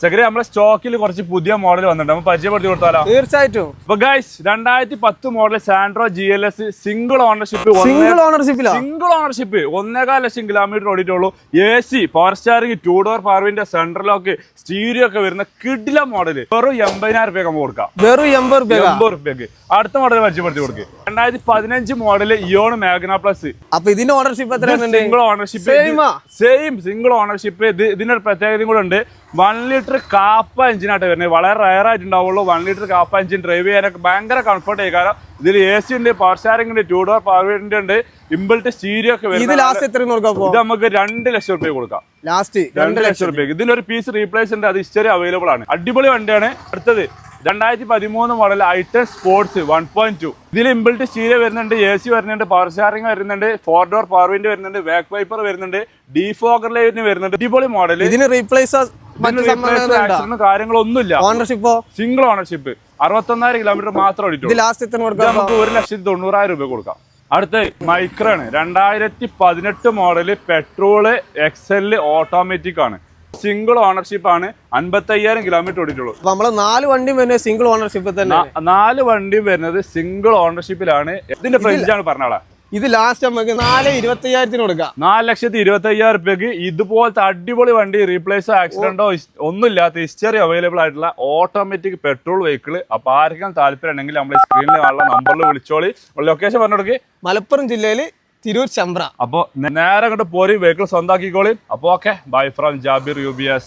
Secretary നമ്മളെ സ്റ്റോക്കിൽ കുറച്ച് പുതിയ മോഡൽ വന്നിട്ടുണ്ട്, നമ്മൾ പരിചയപ്പെടുത്തി കൊടുത്താലോ? തീർച്ചയായിട്ടും. അപ്പൊ guys 2010 model Santro GLS single ഓണർഷിപ്പ് 1.25 ലക്ഷം കിലോമീറ്റർ ഓടിയിട്ടുള്ളൂ. AC power steering 2 door power window central lock stereo ഒക്കെ വരുന്ന കിടില മോഡൽ വെറും 80,000 രൂപ നമുക്ക് കൊടുക്കാം. വെറും 80 രൂപയ്ക്ക്. അടുത്ത മോഡൽ പരിചയപ്പെടുത്തി കൊടുക്കുക. 2015 മോഡൽ ഇയോൺ മാഗ്ന പ്ലസ്. അപ്പൊ ഇതിന്റെ ownership single ownership same single ownership. ഇതിനൊരു പ്രത്യേകതയും കൂടെ ഉണ്ട്. 1 ലിറ്റർ കാപ്പ എഞ്ചിനായിട്ട് വരുന്നത്. വളരെ റയർ ആയിട്ടുണ്ടാവുള്ളൂ 1 ലിറ്റർ കാപ്പ എഞ്ചിൻ. ഡ്രൈവ് ചെയ്യാനൊക്കെ ഭയങ്കര കംഫർട്ട് ആയി. കാരണം ഇതിൽ AC ഉണ്ട്, പവർ സ്റ്റാറിംഗ് ഉണ്ട്, 2 ഡോർ പവർ വിൻഡോ ഉണ്ട്, ഇമ്പിൾട്ട് സ്റ്റീരിയോ ഒക്കെ വരുന്നത്. ഇത് നമുക്ക് 2 ലക്ഷം രൂപ കൊടുക്കാം. ലാസ്റ്റ് 2 ലക്ഷം രൂപയ്ക്ക്. ഇതിലൊരു പീസ് റീപ്ലേസ് ഉണ്ട്, അത് ഹിസ്റ്ററി അവൈലബിൾ ആണ്. അടിപൊളി വണ്ടിയാണ്. അടുത്തത് 2013 മോഡൽ I10 സ്പോർട്സ് 1.2. ഇതിൽ ഇമ്പിൾട്ട് സ്റ്റീരിയോ വരുന്നുണ്ട്, AC വരുന്നുണ്ട്, പവർ സ്റ്റാറിംഗ് വരുന്നുണ്ട്, 4 ഡോർ പവർ വിൻഡോ വരുന്നുണ്ട്, ബാക്ക് വൈപ്പർ വരുന്നുണ്ട്, ഡീഫോഗർ ലൈറ്റ് വരുന്നുണ്ട്. അടിപൊളി മോഡൽ. ഇതിന് റീപ്ലേസ് കാര്യങ്ങളൊന്നുമില്ല. ഓണർഷിപ്പോ സിംഗിൾ ഓണർഷിപ്പ് 61,000 കിലോമീറ്റർ മാത്രം ഓടിയിട്ടുള്ളൂ. നമുക്ക് 1,90,000 രൂപ കൊടുക്കാം. അടുത്ത micron 2018 model petrol XL automatic ആണ്. സിംഗിൾ ഓണർഷിപ്പ് ആണ്. 55,000 കിലോമീറ്റർ ഓടിയിട്ടുള്ളൂ. നമ്മള് 4 വണ്ടിയും വരുന്നത് സിംഗിൾ ഓണർഷിപ്പ് തന്നെ. 4 വണ്ടിയും വരുന്നത് സിംഗിൾ ഓണർഷിപ്പിലാണ്. ഇതിന്റെ പ്രൈസ് ആണ് പറഞ്ഞാളാ. ഇത് ലാസ്റ്റ് നമുക്ക് 4,25,000 കൊടുക്കാം. 4,25,000 രൂപയ്ക്ക് ഇതുപോലത്തെ അടിപൊളി വണ്ടി റീപ്ലേസോ ആക്സിഡന്റോ ഒന്നുമില്ലാത്ത ഹിസ്റ്ററി അവൈലബിൾ ആയിട്ടുള്ള ഓട്ടോമാറ്റിക് പെട്രോൾ വെഹിക്കിൾ. അപ്പൊ ആർക്കും താല്പര്യം ഉണ്ടെങ്കിൽ നമ്മുടെ സ്ക്രീനിൽ കാണുന്ന നമ്പറിൽ വിളിച്ചോളി. ലൊക്കേഷൻ പറഞ്ഞു കൊടുക്കുക. മലപ്പുറം ജില്ലയില് തിരൂർ ചമ്പ്ര. അപ്പൊ നേരെ അങ്ങോട്ട് പോരി വെഹിക്കിൾ സ്വന്താക്കിക്കോളി. അപ്പൊ okay, bye from Jabir UBS.